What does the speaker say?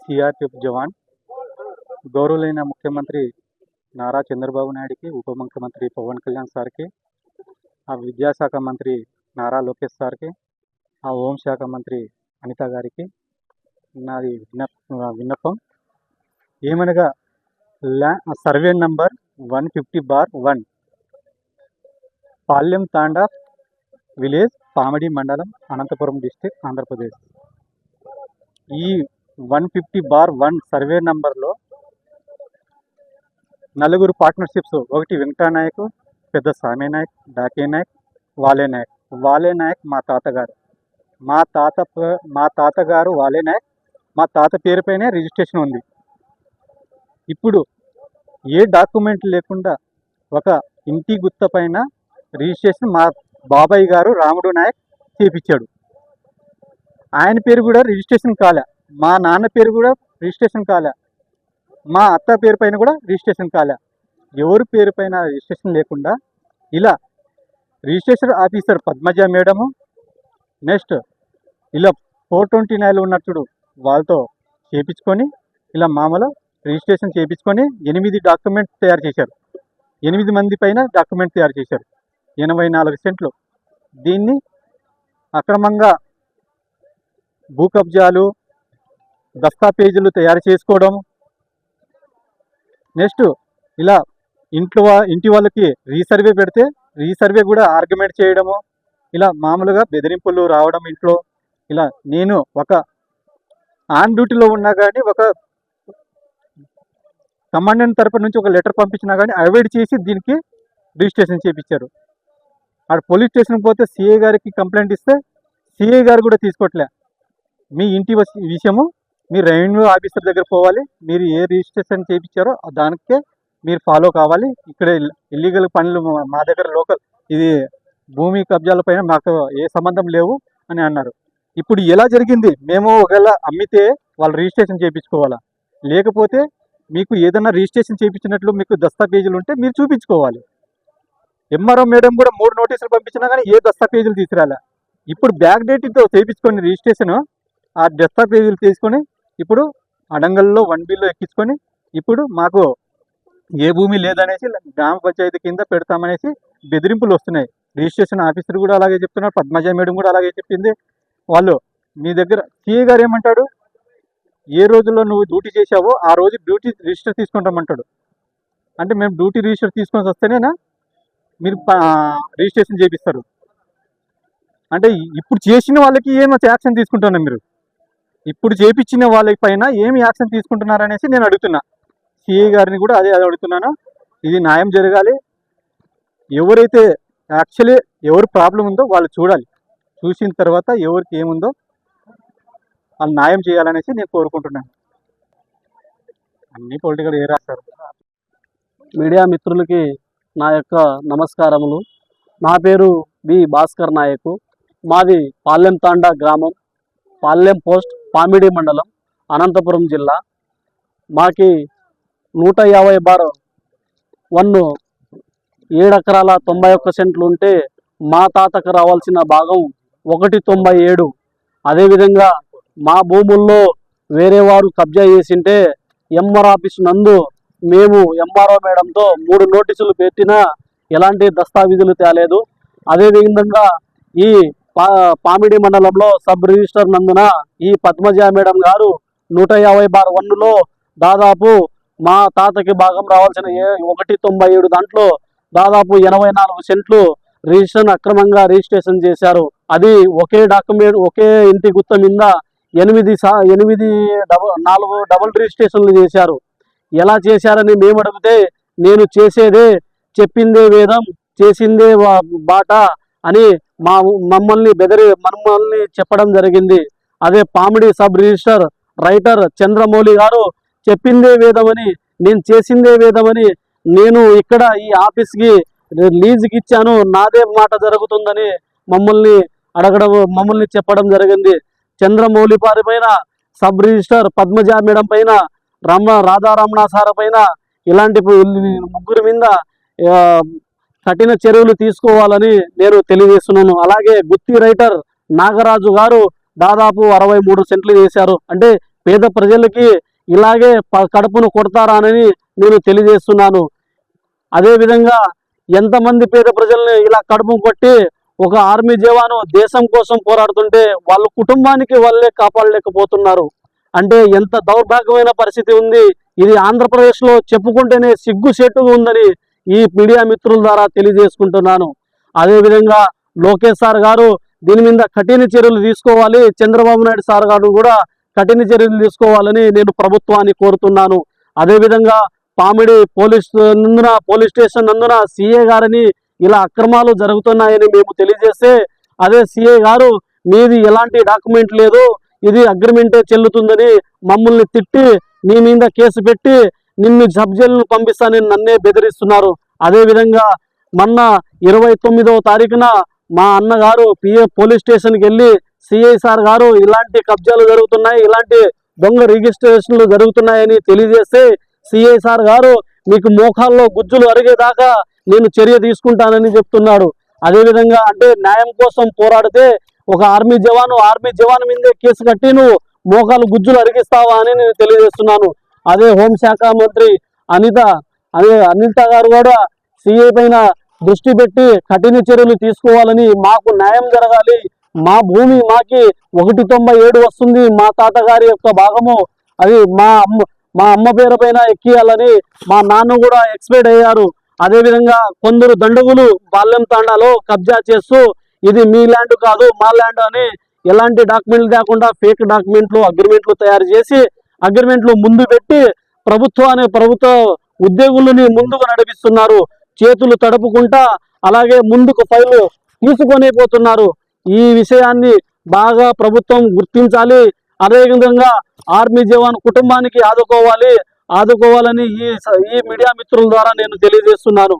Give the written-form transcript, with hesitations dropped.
CRPF జవాన్ గౌరవులైన ముఖ్యమంత్రి నారా చంద్రబాబు నాయుడికి, ఉప ముఖ్యమంత్రి పవన్ కళ్యాణ్ సార్కి, ఆ విద్యాశాఖ మంత్రి నారా లోకేష్ సార్కి, ఆ హోంశాఖ మంత్రి అనిత గారికి నాది విన్నపం ఏమనగా సర్వే నంబర్ 150/1 పాల్యం తాండా విలేజ్, పామిడి మండలం, అనంతపురం డిస్టిక్, ఆంధ్రప్రదేశ్. ఈ 150/1 సర్వే నంబర్లో నలుగురు పార్ట్నర్షిప్స్, ఒకటి వెంకటా నాయక్, పెద్ద సామే నాయక్, డాకే నాయక్, వాలే నాయక్. వాలే నాయక్ మా తాతగారు. మా తాతగారు వాలే నాయక్. మా తాత పేరుపైనే రిజిస్ట్రేషన్ ఉంది. ఇప్పుడు ఏ డాక్యుమెంట్ లేకుండా ఒక ఇంటి గుత్త పైన రిజిస్ట్రేషన్ మా బాబాయ్ గారు రాముడు నాయక్ చేపించాడు. ఆయన పేరు కూడా రిజిస్ట్రేషన్ కాలే. మా నాన్న పేరు కూడా రిజిస్ట్రేషన్ కాలే. మా అత్త పేరు పైన కూడా రిజిస్ట్రేషన్ కాలే. ఎవరి పేరు పైన రిజిస్ట్రేషన్ లేకుండా ఇలా registration officer Padmaja madam, next ఇలా 429 ఉన్నట్టుడు వాళ్ళతో చేపించుకొని ఇలా మామూలు రిజిస్ట్రేషన్ చేయించుకొని 8 డాక్యుమెంట్ తయారు చేశారు. 8 మంది పైన డాక్యుమెంట్ తయారు చేశారు. 84 సెంట్లు. దీన్ని అక్రమంగా భూ కబ్జాలు, దస్తాపేజీలు తయారు చేసుకోవడం, నెక్స్ట్ ఇలా ఇంటి వాళ్ళకి రీసర్వే పెడితే రీసర్వే కూడా ఆర్గ్యుమెంట్ చేయడము, ఇలా మామూలుగా బెదిరింపులు రావడం ఇంట్లో. ఇలా నేను ఒక ఆన్ డ్యూటీలో ఉన్నా కానీ ఒక కమాండెంట్ తరపు నుంచి ఒక లెటర్ పంపించినా కానీ అవాయిడ్ చేసి దీనికి రిజిస్ట్రేషన్ చేయించారు. ఆడ పోలీస్ స్టేషన్కి పోతే సిఐ గారికి కంప్లైంట్ ఇస్తే సిఐ గారు కూడా తీసుకోవట్లే. మీ ఇంటి విషయము మీరు రెవెన్యూ ఆఫీసర్ దగ్గర పోవాలి, మీరు ఏ రిజిస్ట్రేషన్ చేయించారో దానికే మీరు ఫాలో కావాలి, ఇక్కడ ఇల్లీగల్ పనులు మా దగ్గర లోకల్ ఇది భూమి కబ్జాల పైన మాకు ఏ సంబంధం లేవు అని అన్నారు. ఇప్పుడు ఎలా జరిగింది? మేము ఒకవేళ అమ్మితే వాళ్ళు రిజిస్ట్రేషన్ చేయించుకోవాలా, లేకపోతే మీకు ఏదైనా రిజిస్ట్రేషన్ చేయించినట్లు మీకు దస్తాపేజీలు ఉంటే మీరు చూపించుకోవాలి. ఎంఆర్ఓ మేడం కూడా 3 నోటీసులు పంపించినా కానీ ఏ దస్తాపేజీలు తీసుకురాలే. ఇప్పుడు బ్యాక్ డేట్తో చేయించుకొని రిజిస్ట్రేషన్ ఆ దస్తాపేజీలు తీసుకొని ఇప్పుడు అడంగల్లో 1Bలో ఎక్కించుకొని ఇప్పుడు మాకు ఏ భూమి లేదనేసి గ్రామ పంచాయతీ కింద పెడతామనేసి బెదిరింపులు వస్తున్నాయి. రిజిస్ట్రేషన్ ఆఫీసర్ కూడా అలాగే చెప్తున్నారు, పద్మజ మేడం కూడా అలాగే చెప్పింది. వాళ్ళు మీ దగ్గర సిఏ గారు ఏమంటాడు, ఏ రోజుల్లో నువ్వు డ్యూటీ చేసావో ఆ రోజు డ్యూటీ రిజిస్టర్ తీసుకుంటామంటాడు. అంటే మేము డ్యూటీ రిజిస్టర్ తీసుకొని వస్తేనేనా మీరు రిజిస్ట్రేషన్ చేపిస్తారు అంటే ఇప్పుడు చేసిన వాళ్ళకి ఏమో యాక్షన్ తీసుకుంటున్నారు మీరు, ఇప్పుడు చేపించిన వాళ్ళ పైన ఏమి యాక్షన్ తీసుకుంటున్నారు అనేసి నేను అడుగుతున్నా. సిఐ గారిని కూడా అదే అడుగుతున్నాను. ఇది న్యాయం జరగాలి. ఎవరైతే యాక్చువల్లీ ఎవరు ప్రాబ్లం ఉందో వాళ్ళు చూడాలి. చూసిన తర్వాత ఎవరికి ఏముందో వాళ్ళు న్యాయం చేయాలనేసి నేను కోరుకుంటున్నాను. అన్ని పొలిటికల్ ఏ రాస్తారు. మీడియా మిత్రులకి నా యొక్క నమస్కారములు. నా పేరు బి భాస్కర్ నాయకు. మాది పాల్యం తాండా గ్రామం, పాల్యం పోస్ట్, పామిడి మండలం, అనంతపురం జిల్లా. మాకి 150/1 7 ఎకరాల 91 సెంట్లు ఉంటే మా తాతకు రావాల్సిన భాగం 197. అదేవిధంగా మా భూముల్లో వేరే వారు కబ్జా చేసింటే ఎంఆర్ ఆఫీస్ నందు మేము ఎంఆర్ఓ మేడంతో 3 నోటీసులు పెట్టినా ఎలాంటి దస్తావేజులు తేలేదు. అదేవిధంగా ఈ పామిడి మండలంలో సబ్ రిజిస్టర్ నందున ఈ పద్మజ మేడం గారు 150/1లో దాదాపు మా తాతకి భాగం రావాల్సిన 197 దాంట్లో దాదాపు 84 సెంట్లు రిజిస్ట్రేషన్ అక్రమంగా రిజిస్ట్రేషన్ చేశారు. అది ఒకే డాక్యుమెంట్ ఒకే ఇంటి గుత్త మీద 4 డబుల్ రిజిస్ట్రేషన్లు చేశారు. ఎలా చేశారని మేము అడిగితే నేను చేసేదే చెప్పిందే వేదం చేసిందే బాట అని మమ్మల్ని చెప్పడం జరిగింది. అదే Pamidi sub register writer Chandramouli గారు చెప్పిందే వేదమని, నేను చేసిందే వేదమని, నేను ఇక్కడ ఈ ఆఫీస్కి లీజుకి ఇచ్చాను, నాదే మాట జరుగుతుందని మమ్మల్ని చెప్పడం జరిగింది. చంద్రమౌళి వారి పైన, సబ్ రిజిస్టర్ పద్మజ మేడం పైన, రాధారమణ సార్ పైన ఇలాంటి ముగ్గురు మీద కఠిన చర్యలు తీసుకోవాలని నేను తెలియజేస్తున్నాను. అలాగే గుత్తి రైటర్ నాగరాజు గారు దాదాపు 63 సెంట్లు చేశారు. అంటే పేద ప్రజలకి ఇలాగే కడుపును కొడతారా అని నేను తెలియజేస్తున్నాను. అదేవిధంగా ఎంతమంది పేద ప్రజల్ని ఇలా కడుపు కొట్టి ఒక ఆర్మీ జవాను దేశం కోసం పోరాడుతుంటే వాళ్ళ కుటుంబానికి వాళ్ళే కాపాడలేకపోతున్నారు అంటే ఎంత దౌర్భాగ్యమైన పరిస్థితి ఉంది. ఇది ఆంధ్రప్రదేశ్లో చెప్పుకుంటేనే సిగ్గుసేటుగా ఉందని ఈ మీడియా మిత్రుల ద్వారా తెలియజేసుకుంటున్నాను. అదేవిధంగా లోకేష్ సార్ గారు దీని మీద కఠిన చర్యలు తీసుకోవాలి, చంద్రబాబు నాయుడు సార్ గారు కూడా కఠిన చర్యలు తీసుకోవాలని నేను ప్రభుత్వాన్ని కోరుతున్నాను. అదేవిధంగా పామిడి పోలీస్ స్టేషన్ నందున సిఏ గారిని ఇలా అక్రమాలు జరుగుతున్నాయని మేము తెలియజేస్తే అదే సిఏ గారు మీది ఎలాంటి డాక్యుమెంట్ లేదు, ఇది అగ్రిమెంటే చెల్లుతుందని మమ్మల్ని తిట్టి నీ మీద కేసు పెట్టి నిన్ను సబ్ జైలును పంపిస్తానని నన్నే బెదిరిస్తున్నారు. అదేవిధంగా మొన్న 29వ తారీఖున మా అన్నగారు పోలీస్ స్టేషన్కి వెళ్ళి సిఐ సార్ గారు ఇలాంటి కబ్జాలు జరుగుతున్నాయి, ఇలాంటి దొంగ రిజిస్ట్రేషన్లు జరుగుతున్నాయని తెలియజేస్తే సిఐ సార్ గారు మీకు మోకాల్లో గుజ్జులు అరిగేదాకా నేను చర్య తీసుకుంటానని చెప్తున్నాడు. అదేవిధంగా అంటే న్యాయం కోసం పోరాడితే ఒక ఆర్మీ జవాన్ మీదే కేసు కట్టి నువ్వు మోకాలు గుజ్జులు అరిగిస్తావా అని నేను తెలియజేస్తున్నాను. అదే హోంశాఖ మంత్రి అనిత గారు కూడా సిఐ పైన దృష్టి పెట్టి కఠిన చర్యలు తీసుకోవాలని, మాకు న్యాయం జరగాలి, మా భూమి మాకి 1.97 వస్తుంది, మా తాతగారి యొక్క భాగము అది మా అమ్మ పేరు పైన ఎక్కియాలని మా నాన్న కూడా ఎక్స్పైర్డ్ అయ్యారు. అదేవిధంగా కొందరు దండగులు బాల్యం తాండాలో కబ్జా చేస్తూ ఇది మీ ల్యాండ్ కాదు మా ల్యాండ్ అని ఎలాంటి డాక్యుమెంట్లు లేకుండా ఫేక్ అగ్రిమెంట్లు తయారు చేసి అగ్రిమెంట్లు ముందు పెట్టి ప్రభుత్వ ఉద్యోగులని ముందుకు నడిపిస్తున్నారు. చేతులు తడుపుకుంటా అలాగే ముందుకు ఫైలు తీసుకొని పోతున్నారు. ఈ విషయాన్ని బాగా ప్రభుత్వం గుర్తించాలి. అదేవిధంగా ఆర్మీ జవాన్ కుటుంబానికి ఆదుకోవాలని ఈ మీడియా మిత్రుల ద్వారా నేను తెలియజేస్తున్నాను.